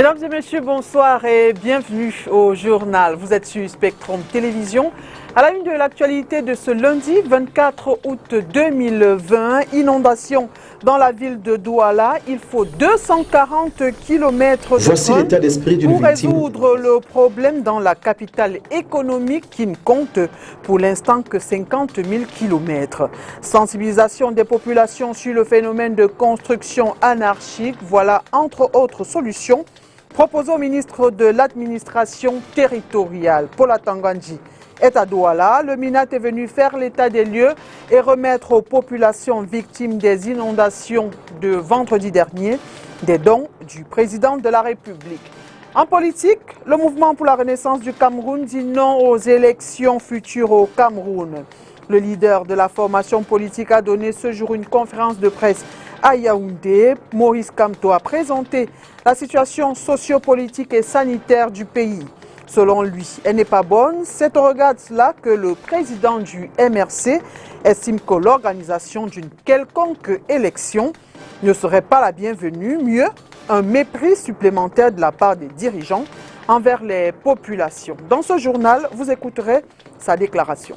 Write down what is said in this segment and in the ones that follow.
Mesdames et messieurs, bonsoir et bienvenue au journal. Vous êtes sur Spectrum Télévision. À la une de l'actualité de ce lundi 24 août 2020, inondation dans la ville de Douala. Il faut 240 km de Voici l'état d'esprit d'une pour victime. résoudre le problème dans la capitale économique qui ne compte pour l'instant que 50 000 km. Sensibilisation des populations sur le phénomène de construction anarchique. Voilà entre autres solutions proposées au ministre de l'administration territoriale, Paula Tangandji. Est à Douala. Le MINAT est venu faire l'état des lieux et remettre aux populations victimes des inondations de vendredi dernier des dons du président de la République. En politique, le mouvement pour la renaissance du Cameroun dit non aux élections futures au Cameroun. Le leader de la formation politique a donné ce jour une conférence de presse à Yaoundé. Maurice Kamto a présenté la situation sociopolitique et sanitaire du pays. Selon lui, elle n'est pas bonne. C'est au regard de cela que le président du MRC estime que l'organisation d'une quelconque élection ne serait pas la bienvenue. Mieux, un mépris supplémentaire de la part des dirigeants envers les populations. Dans ce journal, vous écouterez sa déclaration.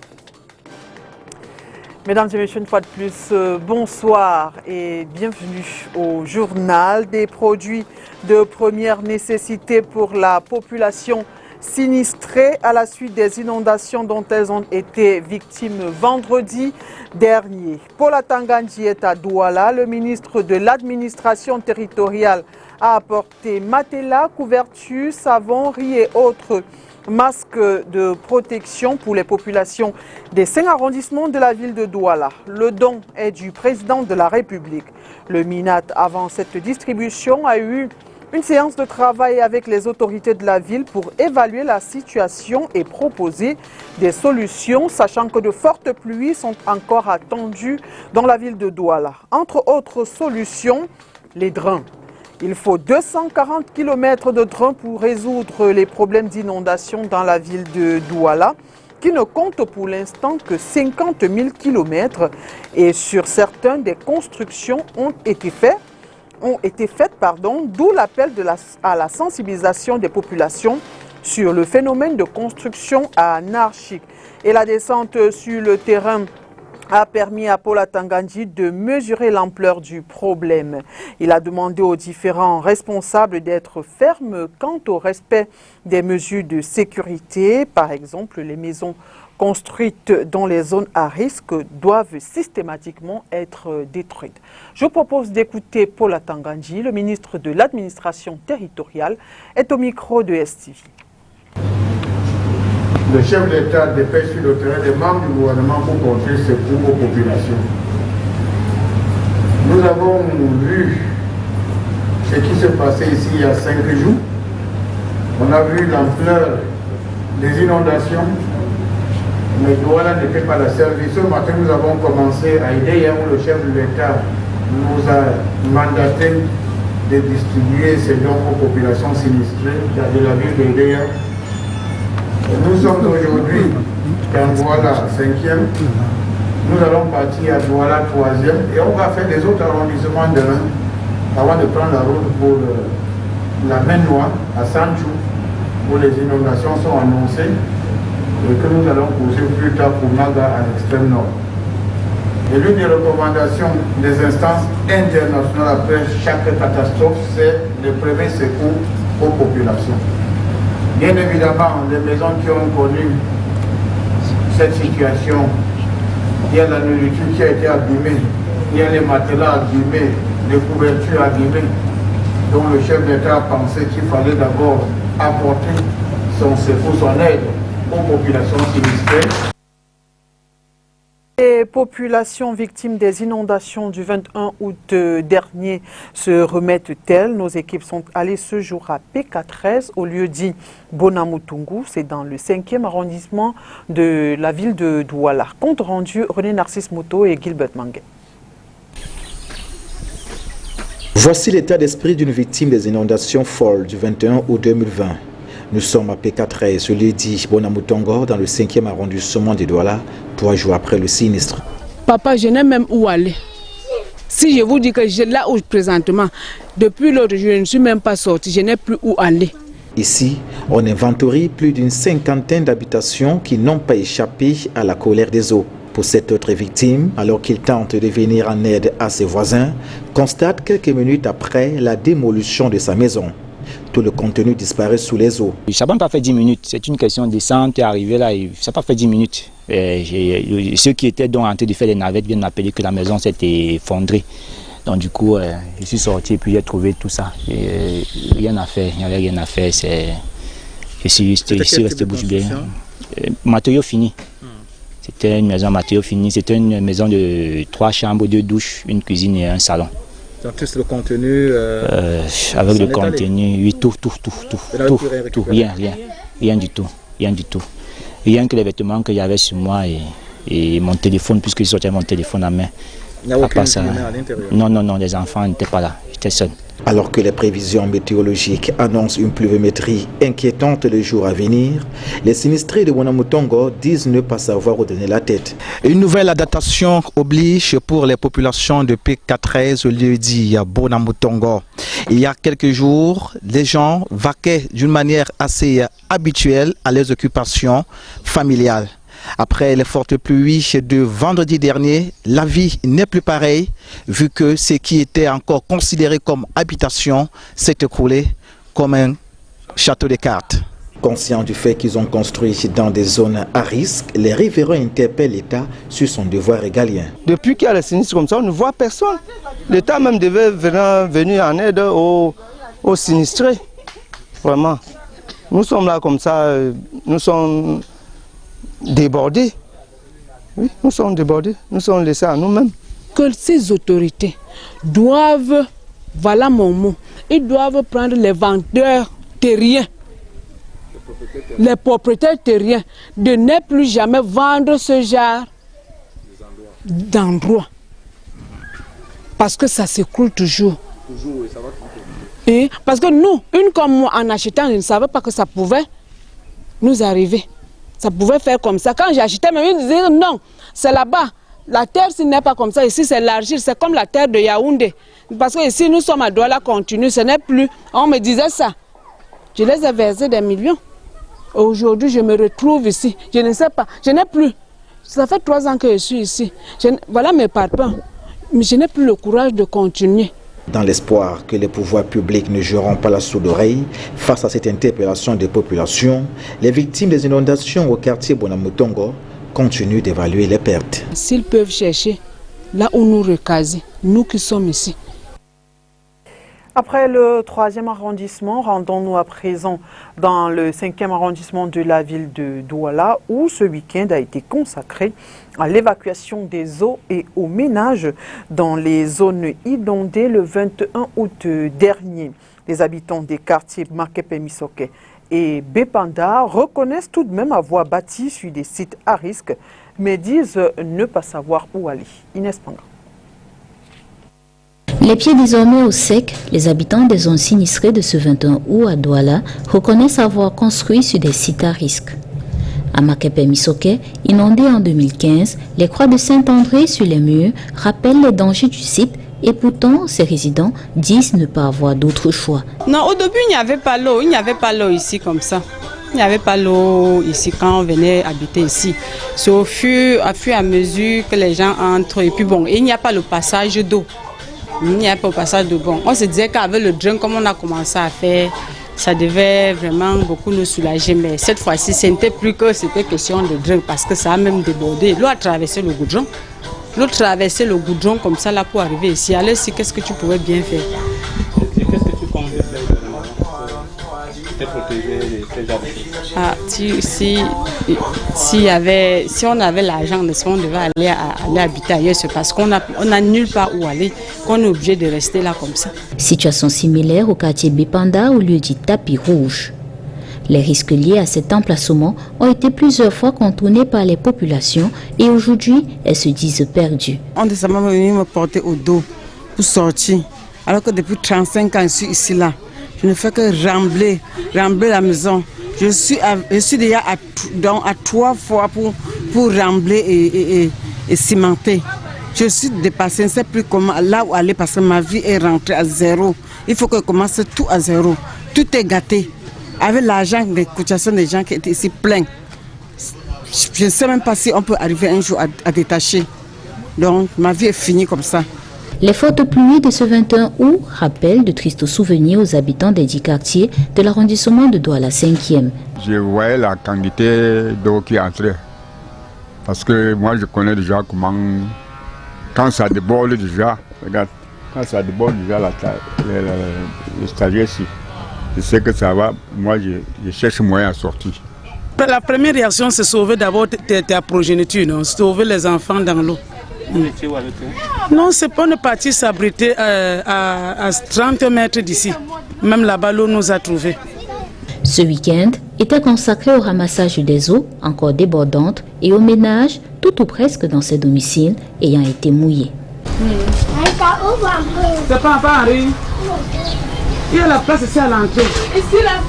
Mesdames et messieurs, une fois de plus, bonsoir et bienvenue au journal. Des produits de première nécessité pour la population sinistrées à la suite des inondations dont elles ont été victimes vendredi dernier. Paula Tangandji est à Douala. Le ministre de l'administration territoriale a apporté matelas, couvertures, savons, riz et autres masques de protection pour les populations des 5 arrondissements de la ville de Douala. Le don est du président de la République. Le MINAT, avant cette distribution, a eu une séance de travail avec les autorités de la ville pour évaluer la situation et proposer des solutions, sachant que de fortes pluies sont encore attendues dans la ville de Douala. Entre autres solutions, les drains. Il faut 240 km de drains pour résoudre les problèmes d'inondation dans la ville de Douala, qui ne compte pour l'instant que 50 000 km. Et sur certains, des constructions ont été faites, d'où l'appel à la sensibilisation des populations sur le phénomène de construction anarchique. Et la descente sur le terrain a permis à Paula Tangandji de mesurer l'ampleur du problème. Il a demandé aux différents responsables d'être fermes quant au respect des mesures de sécurité. Par exemple, les maisons construites dans les zones à risque doivent systématiquement être détruites. Je vous propose d'écouter Paula Tangandji, le ministre de l'administration territoriale, est au micro de STV. Le chef d'État dépêche sur le terrain des membres du gouvernement pour porter secours aux populations. Nous avons vu ce qui se passait ici il y a 5 jours. On a vu l'ampleur des inondations. Mais Douala n'était pas la seule. Ce matin, nous avons commencé à aider hier où le chef de l'État nous a mandaté de distribuer ces dons aux populations sinistrées de la ville de Déa. Nous sommes aujourd'hui dans Douala 5e. Nous allons partir à Douala 3e et on va faire les autres arrondissements demain avant de prendre la route pour la main noire à Sanchou où les inondations sont annoncées et que nous allons poursuivre plus tard pour Naga à l'extrême nord. Et l'une des recommandations des instances internationales après chaque catastrophe, c'est le premier secours aux populations. Bien évidemment, les maisons qui ont connu cette situation, il y a la nourriture qui a été abîmée, il y a les matelas abîmés, les couvertures abîmées. Donc le chef d'État a pensé qu'il fallait d'abord apporter son secours, son aide aux populations sinistrées. Les populations victimes des inondations du 21 août dernier se remettent-elles? Nos équipes sont allées ce jour à PK13 au lieu dit Bonamutungu. C'est dans le 5e arrondissement de la ville de Douala. Compte rendu René Narcisse Moto et Gilbert Mangue. Voici l'état d'esprit d'une victime des inondations folles du 21 août 2020. Nous sommes à PK13 ce lundi Bonamutongo dans le 5e arrondissement de Douala, 3 jours après le sinistre. Papa, je n'ai même où aller. Si je vous dis que là où présentement, depuis l'autre jour, je ne suis même pas sortie, je n'ai plus où aller. Ici, on inventorie plus d'une cinquantaine d'habitations qui n'ont pas échappé à la colère des eaux. Pour cette autre victime, alors qu'il tente de venir en aide à ses voisins, constate quelques minutes après la démolition de sa maison. Tout le contenu disparaît sous les eaux. Ça n'a pas fait 10 minutes, c'est une question de descente et arriver là, ça n'a pas fait 10 minutes. Ceux qui étaient donc en train de faire les navettes viennent m'appeler que la maison s'était effondrée. Donc du coup, je suis sorti et puis j'ai trouvé tout ça. Rien à faire, il n'y avait rien à faire. Je suis resté bouche bée. Matériaux finis. C'était une maison matériaux finis. C'était une maison de 3 chambres, 2 douches, une cuisine et un salon. Donc tout le contenu avec le contenu, oui, tout, rien du tout. Rien que les vêtements qu'il y avait sur moi et mon téléphone, puisque je sortais mon téléphone à main. Il n'y a aucun à l'intérieur? Non, les enfants n'étaient pas là, j'étais seul. Alors que les prévisions météorologiques annoncent une pluviométrie inquiétante les jours à venir, les sinistrés de Bonamutongo disent ne pas savoir où donner la tête. Une nouvelle adaptation oblige pour les populations de PK13 au lieu dit à Bonamutongo. Il y a quelques jours, les gens vaquaient d'une manière assez habituelle à leurs occupations familiales. Après les fortes pluies de vendredi dernier, la vie n'est plus pareille vu que ce qui était encore considéré comme habitation s'est écroulé comme un château de cartes. Conscients du fait qu'ils ont construit dans des zones à risque, les riverains interpellent l'État sur son devoir régalien. Depuis qu'il y a les sinistres comme ça, on ne voit personne. L'État même devait venir en aide aux sinistrés. Vraiment. Nous sommes là comme ça, nous sommes débordés. Oui, nous sommes débordés, nous sommes laissés à nous-mêmes. Que ces autorités doivent, voilà mon mot, ils doivent prendre les vendeurs terriens, les propriétaires terriens, de ne plus jamais vendre ce genre d'endroits. Parce que ça s'écroule toujours. Et parce que nous, une comme moi, en achetant, je ne savais pas que ça pouvait nous arriver. Ça pouvait faire comme ça. Quand j'achetais, ils disaient non, c'est là-bas. La terre, ce n'est pas comme ça. Ici, c'est l'argile. C'est comme la terre de Yaoundé. Parce que ici, nous sommes à Douala continue. Ce n'est plus. On me disait ça. Je les ai versés des millions. Aujourd'hui, je me retrouve ici. Je ne sais pas. Je n'ai plus. Ça fait 3 ans que je suis ici. Voilà mes parpaings. Mais je n'ai plus le courage de continuer. Dans l'espoir que les pouvoirs publics ne joueront pas la sourde oreille face à cette interpellation des populations, les victimes des inondations au quartier Bonamutongo continuent d'évaluer les pertes. S'ils peuvent chercher là où nous recaser, nous qui sommes ici. Après le 3e arrondissement, rendons-nous à présent dans le 5e arrondissement de la ville de Douala où ce week-end a été consacré à l'évacuation des eaux et aux ménages dans les zones inondées le 21 août dernier. Les habitants des quartiers Makepe Misoke et Bepanda reconnaissent tout de même avoir bâti sur des sites à risque, mais disent ne pas savoir où aller. Inès Panga. Les pieds désormais au sec, les habitants des zones sinistrées de ce 21 août à Douala reconnaissent avoir construit sur des sites à risque. À Makepe Misoke, inondé en 2015, les croix de Saint-André sur les murs rappellent les dangers du site et pourtant, ces résidents disent ne pas avoir d'autre choix. Non, au début, il n'y avait pas l'eau. Il n'y avait pas l'eau ici comme ça. Il n'y avait pas l'eau ici quand on venait habiter ici. C'est au fur et à mesure que les gens entrent. Et puis bon, il n'y a pas le passage d'eau. Il n'y a pas le passage de bon. On se disait qu'avec le drain, comme on a commencé à faire, ça devait vraiment beaucoup nous soulager. Mais cette fois-ci, ce n'était plus que c'était question de drain parce que ça a même débordé. L'eau a traversé le goudron. L'eau traversait le goudron comme ça là pour arriver ici. Alors ici, qu'est-ce que tu pouvais bien faire? Qu'est-ce que tu comptes faire pour protéger ces gens? Ah, si on avait l'argent, on devait aller habiter ailleurs, c'est parce qu'on a nulle part où aller, qu'on est obligé de rester là comme ça. Situation similaire au quartier Bepanda au lieu dit tapis rouge. Les risques liés à cet emplacement ont été plusieurs fois contournés par les populations et aujourd'hui, elles se disent perdues. On est venu me porter au dos pour sortir, alors que depuis 35 ans, je suis ici là. Je ne fais que rembler la maison. Je suis déjà à 3 fois pour rembler et cimenter. Je suis dépassée, je ne sais plus comment, là où aller parce que ma vie est rentrée à zéro. Il faut que je commence tout à zéro. Tout est gâté. Avec l'argent des cotisations des gens qui étaient ici plein. Je ne sais même pas si on peut arriver un jour à détacher. Donc ma vie est finie comme ça. Les fortes pluies de ce 21 août rappellent de tristes souvenirs aux habitants des 10 quartiers de l'arrondissement de Douala 5e. Je voyais la quantité d'eau qui entrait. Parce que moi je connais déjà comment, quand ça déborde déjà, regarde, quand ça déborde déjà le stagiaire ici, je sais que ça va, moi je cherche moyen à sortir. La première réaction c'est sauver d'abord ta progéniture, non? Sauver les enfants dans l'eau. Non, c'est pas une partie s'abriter à 30 mètres d'ici. Même là-bas, l'eau nous a trouvés. Ce week-end était consacré au ramassage des eaux encore débordantes et au ménage, tout ou presque dans ces domiciles ayant été mouillés. C'est pas Paris. Il y a la place ici à l'entrée. Ici là.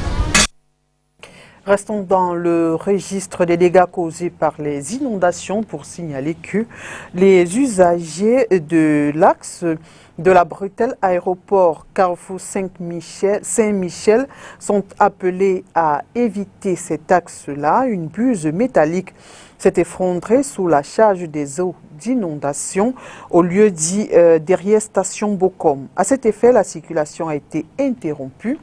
Restons dans le registre des dégâts causés par les inondations pour signaler que les usagers de l'axe de la bretelle aéroport Carrefour Saint-Michel sont appelés à éviter cet axe-là. Une buse métallique s'est effondrée sous la charge des eaux d'inondation au lieu dit derrière station Bocom. À cet effet, la circulation a été interrompue.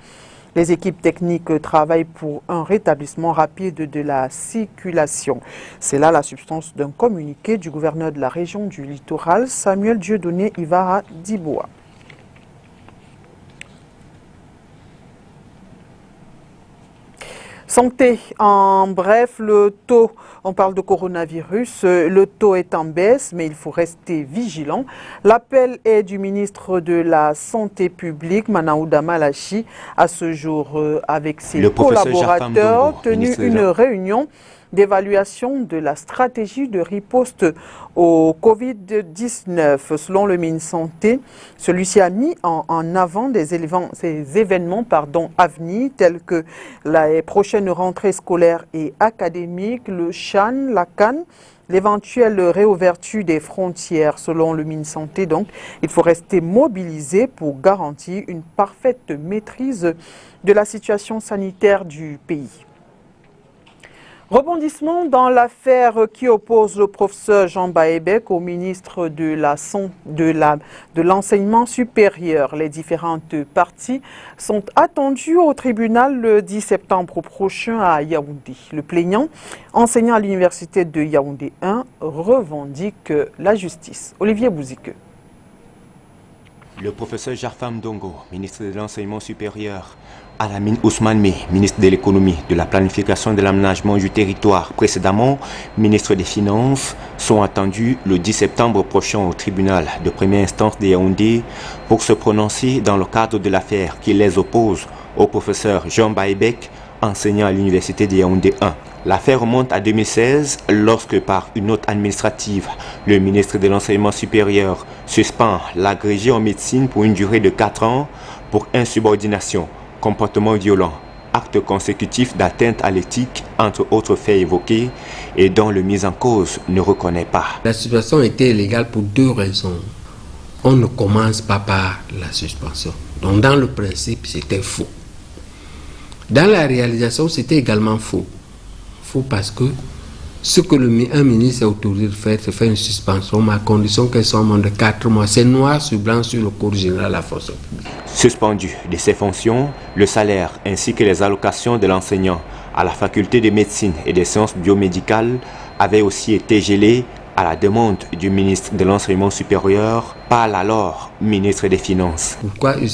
Les équipes techniques travaillent pour un rétablissement rapide de la circulation. C'est là la substance d'un communiqué du gouverneur de la région du littoral, Samuel Dieudonné Ivara Diboa. Santé, en bref, le taux, on parle de coronavirus, le taux est en baisse, mais il faut rester vigilant. L'appel est du ministre de la Santé publique, Manaouda Malachi, à ce jour avec ses collaborateurs, tenu une réunion d'évaluation de la stratégie de riposte au Covid-19. Selon le ministre Santé, celui-ci a mis en avant ces événements à venir tels que la prochaine rentrée scolaire et académique, le CHAN, la CAN, l'éventuelle réouverture des frontières. Selon le ministre Santé, donc, il faut rester mobilisé pour garantir une parfaite maîtrise de la situation sanitaire du pays. Rebondissement dans l'affaire qui oppose le professeur Jean Baebek au ministre de l'Enseignement supérieur. Les différentes parties sont attendues au tribunal le 10 septembre prochain à Yaoundé. Le plaignant, enseignant à l'université de Yaoundé 1, revendique la justice. Olivier Bouzike. Le professeur Jarfam Dongo, ministre de l'Enseignement supérieur, Alamine Ousmane Meh, ministre de l'économie, de la planification et de l'aménagement du territoire, précédemment ministre des Finances, sont attendus le 10 septembre prochain au tribunal de première instance de Yaoundé pour se prononcer dans le cadre de l'affaire qui les oppose au professeur Jean Baebek, enseignant à l'université de Yaoundé 1. L'affaire remonte à 2016 lorsque par une note administrative, le ministre de l'Enseignement supérieur suspend l'agrégé en médecine pour une durée de 4 ans pour insubordination, comportement violent, acte consécutif d'atteinte à l'éthique, entre autres faits évoqués, et dont le mis en cause ne reconnaît pas. La suspension était illégale pour 2 raisons. On ne commence pas par la suspension. Donc dans le principe, c'était faux. Dans la réalisation, c'était également faux. Faux parce que ce que un ministre est autorisé de faire, c'est faire une suspension, mais à condition qu'elle soit en moins de 4 mois. C'est noir sur blanc sur le Code général de la fonction publique. Suspendu de ses fonctions, le salaire ainsi que les allocations de l'enseignant à la faculté de médecine et des sciences biomédicales avaient aussi été gelés à la demande du ministre de l'Enseignement supérieur par l'alors ministre des Finances. Pourquoi il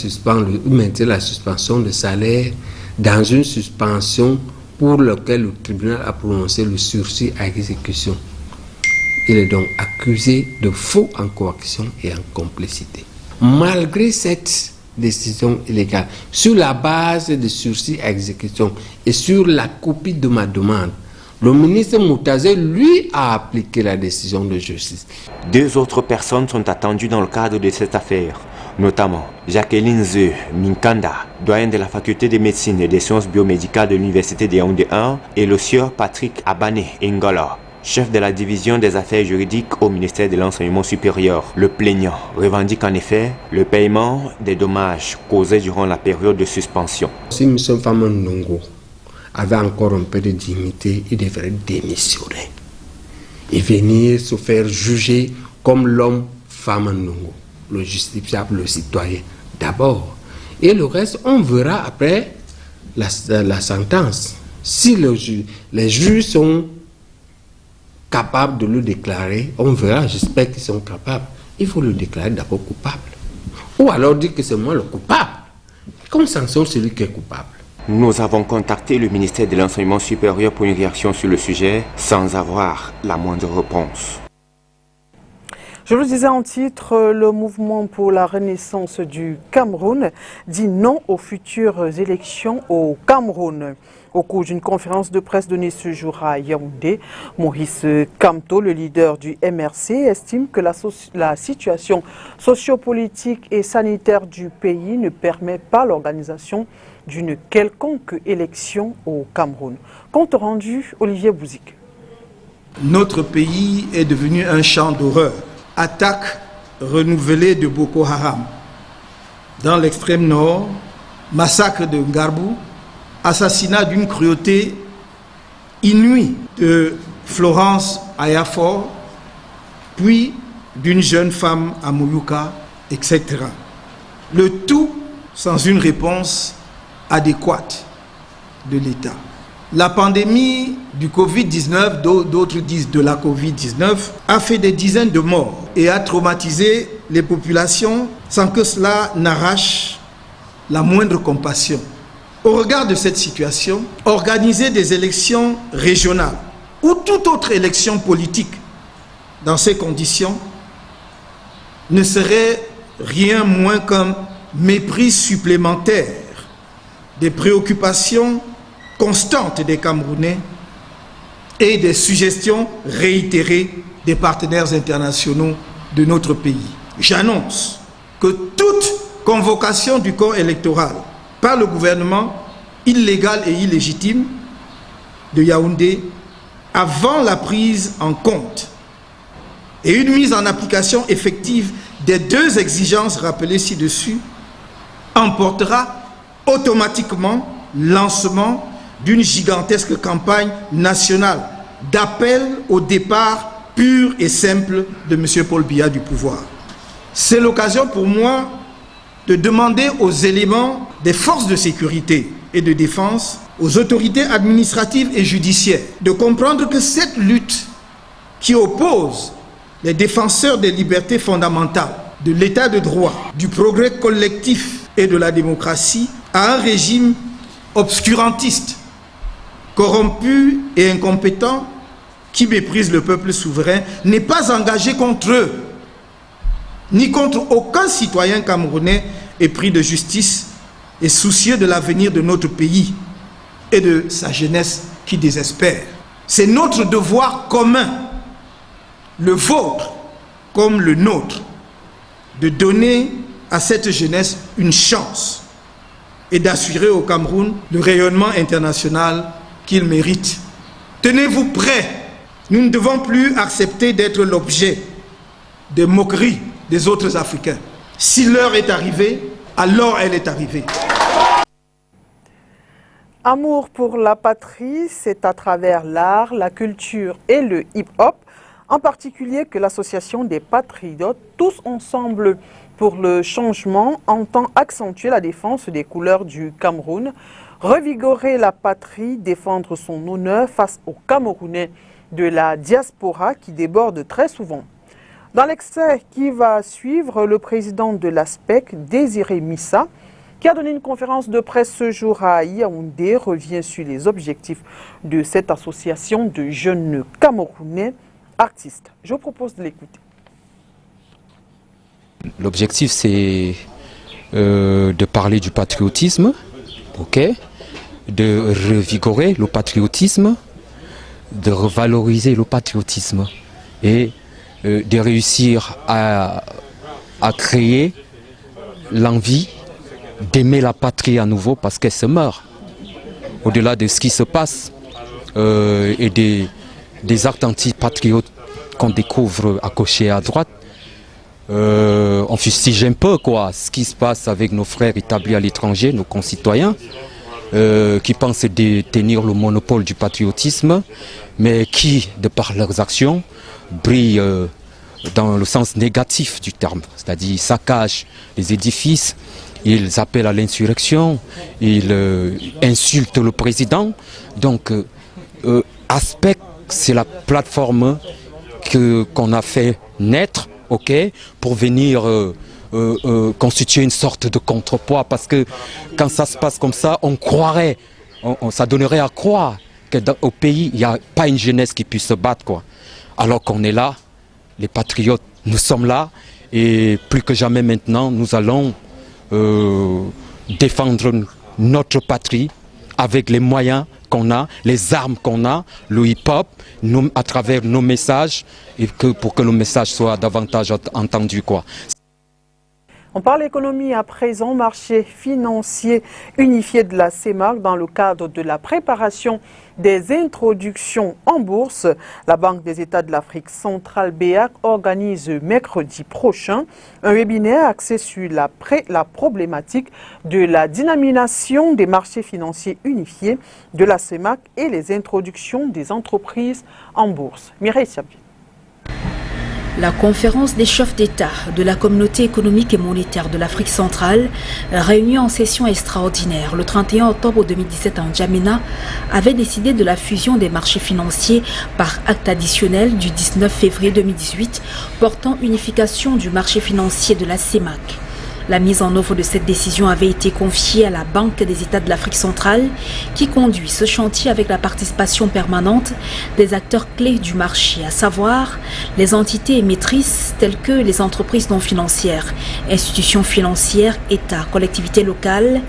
maintient la suspension de salaire dans une suspension pour laquelle le tribunal a prononcé le sursis à exécution? Il est donc accusé de faux en coaction et en complicité. Malgré cette décision illégale, sur la base de sursis à exécution et sur la copie de ma demande, le ministre Moutazé, lui, a appliqué la décision de justice. 2 autres personnes sont attendues dans le cadre de cette affaire, notamment Jacqueline Zeu Minkanda, doyen de la faculté de médecine et des sciences biomédicales de l'université de Yaoundé 1, et le sieur Patrick Abane Ngala, chef de la division des affaires juridiques au ministère de l'Enseignement supérieur. Le plaignant revendique en effet le paiement des dommages causés durant la période de suspension. Si M. Famon Ndongo avait encore un peu de dignité, il devrait démissionner et venir se faire juger comme l'homme Famon Ndongo, le justiciable, le citoyen d'abord. Et le reste, on verra après la sentence. Si les juges sont capables de le déclarer, on verra, j'espère qu'ils sont capables. Il faut le déclarer d'abord coupable. Ou alors dire que c'est moi le coupable. Qu'on sanctionne celui qui est coupable. Nous avons contacté le ministère de l'Enseignement supérieur pour une réaction sur le sujet sans avoir la moindre réponse. Je vous disais en titre, le mouvement pour la renaissance du Cameroun dit non aux futures élections au Cameroun. Au cours d'une conférence de presse donnée ce jour à Yaoundé, Maurice Kamto, le leader du MRC, estime que la situation sociopolitique et sanitaire du pays ne permet pas l'organisation d'une quelconque élection au Cameroun. Compte rendu, Olivier Bouzik. Notre pays est devenu un champ d'horreur. Attaque renouvelée de Boko Haram. Dans l'extrême nord, massacre de Ngarbou, assassinat d'une cruauté inouïe de Florence Ayafor, puis d'une jeune femme à Mouyouka, etc. Le tout sans une réponse adéquate de l'État. La pandémie du Covid-19, d'autres disent de la Covid-19, a fait des dizaines de morts et a traumatisé les populations sans que cela n'arrache la moindre compassion. Au regard de cette situation, organiser des élections régionales ou toute autre élection politique dans ces conditions ne serait rien moins qu'un mépris supplémentaire des préoccupations constantes des Camerounais et des suggestions réitérées des partenaires internationaux de notre pays. J'annonce que toute convocation du corps électoral par le gouvernement illégal et illégitime de Yaoundé avant la prise en compte et une mise en application effective des deux exigences rappelées ci-dessus emportera automatiquement lancement d'une gigantesque campagne nationale d'appel au départ pur et simple de M. Paul Biya du pouvoir. C'est l'occasion pour moi de demander aux éléments des forces de sécurité et de défense, aux autorités administratives et judiciaires, de comprendre que cette lutte qui oppose les défenseurs des libertés fondamentales, de l'état de droit, du progrès collectif et de la démocratie à un régime obscurantiste, corrompu et incompétent qui méprise le peuple souverain, n'est pas engagé contre eux, ni contre aucun citoyen camerounais épris de justice et soucieux de l'avenir de notre pays et de sa jeunesse qui désespère. C'est notre devoir commun, le vôtre comme le nôtre, de donner à cette jeunesse une chance et d'assurer au Cameroun le rayonnement international qu'il mérite. Tenez-vous prêts. Nous ne devons plus accepter d'être l'objet des moqueries des autres Africains. Si l'heure est arrivée, alors elle est arrivée. Amour pour la patrie, c'est à travers l'art, la culture et le hip-hop, en particulier que l'association des patriotes, tous ensemble pour le changement, entend accentuer la défense des couleurs du Cameroun, revigorer la patrie, défendre son honneur face aux Camerounais de la diaspora qui déborde très souvent. Dans l'extrait qui va suivre, le président de l'ASPEC, Désiré Missa, qui a donné une conférence de presse ce jour à Yaoundé, revient sur les objectifs de cette association de jeunes Camerounais artistes. Je vous propose de l'écouter. L'objectif, c'est de parler du patriotisme, de revigorer le patriotisme, de revaloriser le patriotisme et de réussir à créer l'envie d'aimer la patrie à nouveau parce qu'elle se meurt. Au-delà de ce qui se passe et des actes anti-patriotes qu'on découvre à gauche et à droite. On fustige un peu ce qui se passe avec nos frères établis à l'étranger, nos concitoyens, qui pensent détenir le monopole du patriotisme, mais qui, de par leurs actions, brillent dans le sens négatif du terme, c'est-à-dire ils saccagent les édifices, ils appellent à l'insurrection, ils insultent le président. Donc, Aspect, c'est la plateforme qu'on a fait naître, pour venir constituer une sorte de contrepoids, parce que quand ça se passe comme ça, on croirait, ça donnerait à croire qu'au pays, il n'y a pas une jeunesse qui puisse se battre, alors qu'on est là, les patriotes, nous sommes là, et plus que jamais maintenant, nous allons défendre notre patrie avec les moyens qu'on a, les armes qu'on a, le hip-hop, à travers nos messages, et pour que nos messages soient davantage entendus. On parle économie à présent, marché financier unifié de la CEMAC dans le cadre de la préparation des introductions en bourse. La Banque des États de l'Afrique centrale BEAC organise mercredi prochain un webinaire axé sur la problématique de la dynamisation des marchés financiers unifiés de la CEMAC et les introductions des entreprises en bourse. Mireille Siabi. La conférence des chefs d'État de la communauté économique et monétaire de l'Afrique centrale, réunie en session extraordinaire le 31 octobre 2017 en N'Djamena, avait décidé de la fusion des marchés financiers par acte additionnel du 19 février 2018 portant unification du marché financier de la CEMAC. La mise en œuvre de cette décision avait été confiée à la Banque des États de l'Afrique centrale qui conduit ce chantier avec la participation permanente des acteurs clés du marché, à savoir les entités émettrices telles que les entreprises non financières, institutions financières, États, collectivités locales.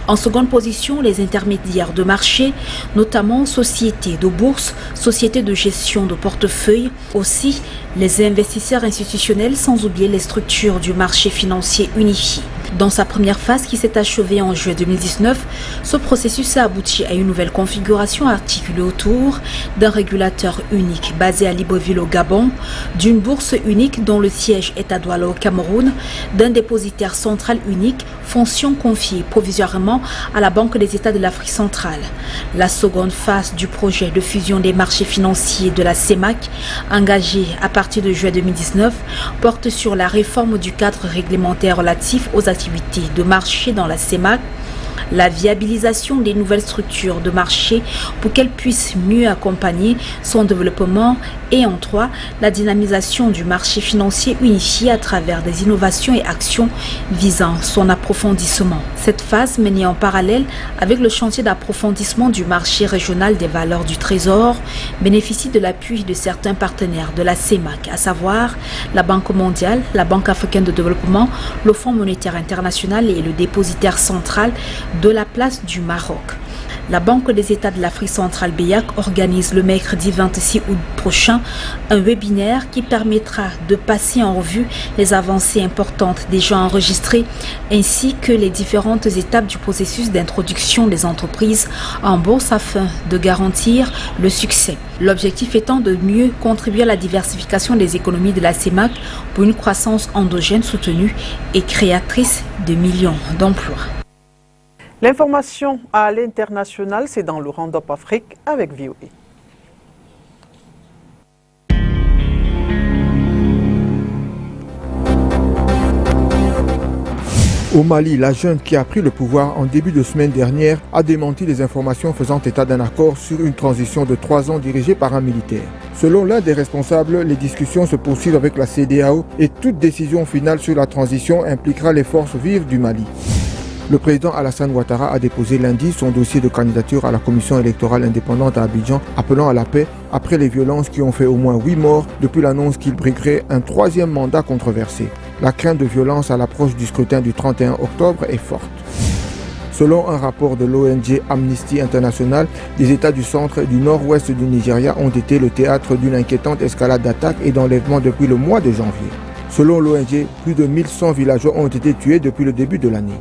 En seconde position, les intermédiaires de marché, notamment sociétés de bourse, sociétés de gestion de portefeuille, aussi les investisseurs institutionnels, sans oublier les structures du marché financier unifié. Dans sa première phase qui s'est achevée en juillet 2019, ce processus a abouti à une nouvelle configuration articulée autour d'un régulateur unique basé à Libreville au Gabon, d'une bourse unique dont le siège est à Douala au Cameroun, d'un dépositaire central unique, fonction confiée provisoirement à la Banque des États de l'Afrique centrale. La seconde phase du projet de fusion des marchés financiers de la CEMAC, engagée à partir de juillet 2019, porte sur la réforme du cadre réglementaire relatif aux activités de marché dans la CEMAC, la viabilisation des nouvelles structures de marché pour qu'elles puissent mieux accompagner son développement et en 3, la dynamisation du marché financier unifié à travers des innovations et actions visant son approfondissement. Cette phase menée en parallèle avec le chantier d'approfondissement du marché régional des valeurs du Trésor bénéficie de l'appui de certains partenaires de la CEMAC, à savoir la Banque mondiale, la Banque africaine de développement, le Fonds monétaire international et le dépositaire central de la place du Maroc. La Banque des États de l'Afrique centrale BEAC organise le mercredi 26 août prochain un webinaire qui permettra de passer en revue les avancées importantes déjà enregistrées ainsi que les différentes étapes du processus d'introduction des entreprises en bourse afin de garantir le succès. L'objectif étant de mieux contribuer à la diversification des économies de la CEMAC pour une croissance endogène soutenue et créatrice de millions d'emplois. L'information à l'international, c'est dans le Round-up Afrique avec VOA. Au Mali, la junte qui a pris le pouvoir en début de semaine dernière a démenti les informations faisant état d'un accord sur une transition de 3 ans dirigée par un militaire. Selon l'un des responsables, les discussions se poursuivent avec la CEDEAO et toute décision finale sur la transition impliquera les forces vives du Mali. Le président Alassane Ouattara a déposé lundi son dossier de candidature à la commission électorale indépendante à Abidjan, appelant à la paix après les violences qui ont fait au moins 8 morts depuis l'annonce qu'il briguerait un 3e mandat controversé. La crainte de violence à l'approche du scrutin du 31 octobre est forte. Selon un rapport de l'ONG Amnesty International, les États du centre et du nord-ouest du Nigeria ont été le théâtre d'une inquiétante escalade d'attaques et d'enlèvements depuis le mois de janvier. Selon l'ONG, plus de 1100 villageois ont été tués depuis le début de l'année.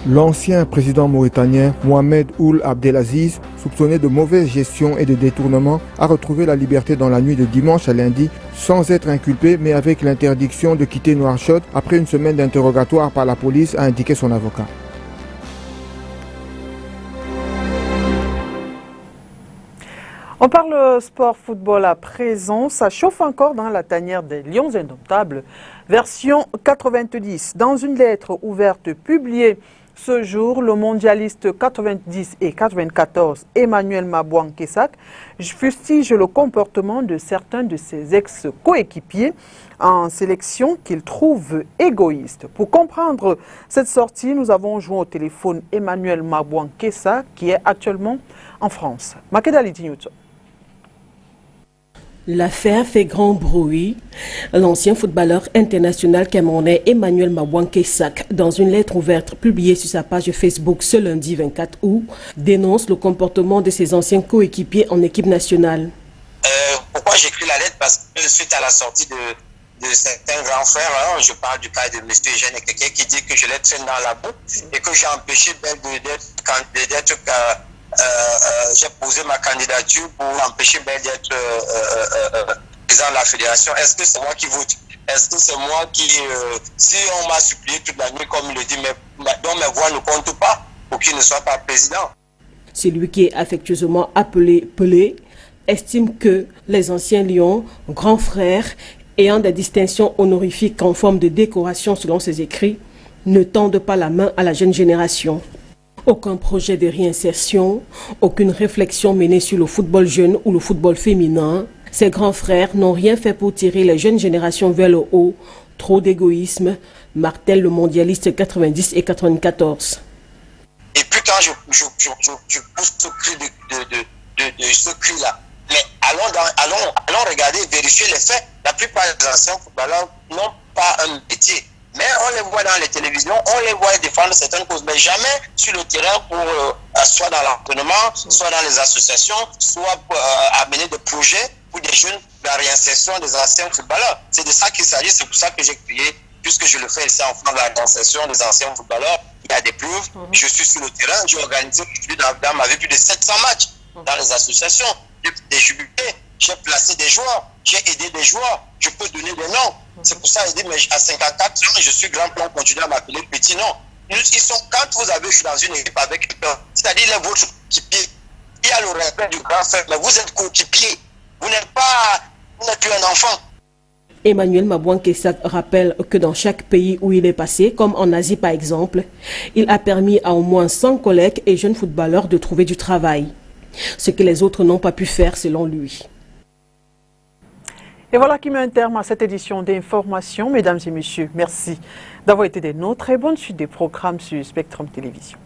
L'ancien président mauritanien Mohamed Ould Abdelaziz, soupçonné de mauvaise gestion et de détournement, a retrouvé la liberté dans la nuit de dimanche à lundi, sans être inculpé, mais avec l'interdiction de quitter Nouakchott après une semaine d'interrogatoire par la police, a indiqué son avocat. On parle sport football à présent. Ça chauffe encore dans la tanière des Lions Indomptables. Version 90. Dans une lettre ouverte publiée ce jour, le mondialiste 90 et 94 Emmanuel Mabouan Kessak fustige le comportement de certains de ses ex-coéquipiers en sélection qu'il trouve égoïste. Pour comprendre cette sortie, nous avons joint au téléphone Emmanuel Mabouan Kessak qui est actuellement en France. Makeda Litignuto. L'affaire fait grand bruit. L'ancien footballeur international camerounais Emmanuel Mabouan Kessak, dans une lettre ouverte publiée sur sa page Facebook ce lundi 24 août, dénonce le comportement de ses anciens coéquipiers en équipe nationale. Pourquoi j'écris la lettre? Parce que suite à la sortie de certains grands frères, hein, je parle du cas de M. Eugène Ekeke qui dit que je l'ai traîné dans la boue et que j'ai empêché d'être j'ai posé ma candidature pour empêcher d'être président de la fédération. Est-ce que c'est moi qui vote? Est-ce que c'est moi qui... si on m'a supplié toute la nuit, comme il le dit, donc mes voix ne comptent pas pour qu'il ne soit pas président? Celui qui est affectueusement appelé Pelé estime que les anciens lions, grands frères, ayant des distinctions honorifiques en forme de décoration selon ses écrits, ne tendent pas la main à la jeune génération. Aucun projet de réinsertion, aucune réflexion menée sur le football jeune ou le football féminin. Ces grands frères n'ont rien fait pour tirer les jeunes générations vers le haut. Trop d'égoïsme, martèle le mondialiste 90 et 94. Et puis quand je pousse ce cri de ce cri-là, mais allons regarder, vérifier les faits. La plupart des anciens footballeurs n'ont pas un métier. Mais on les voit dans les télévisions, on les voit défendre certaines causes, mais jamais sur le terrain pour soit dans l'entraînement, soit dans les associations, soit pour amener des projets pour des jeunes, la réinsertion des anciens footballeurs. C'est de ça qu'il s'agit, c'est pour ça que j'ai crié, puisque je le fais ici en France, la réinsertion des anciens footballeurs. Il y a des preuves, je suis sur le terrain, j'ai organisé dans ma vie plus de 700 matchs dans les associations, des jubilés, j'ai placé des joueurs, j'ai aidé des joueurs, je peux donner des noms. C'est pour ça que je dis, mais à 54 ans, je suis grand plan, continuez à m'appeler petit. Non. Quand vous avez joué dans une équipe avec quelqu'un, c'est-à-dire les vôtres équipiers, il y a le respect du grand frère, mais vous êtes coéquipier. Vous n'êtes plus un enfant. Emmanuel Mabouan Kessak rappelle que dans chaque pays où il est passé, comme en Asie par exemple, il a permis à au moins 100 collègues et jeunes footballeurs de trouver du travail. Ce que les autres n'ont pas pu faire selon lui. Et voilà qui met un terme à cette édition d'information. Mesdames et messieurs, merci d'avoir été des nôtres et bonne suite des programmes sur Spectrum Télévision.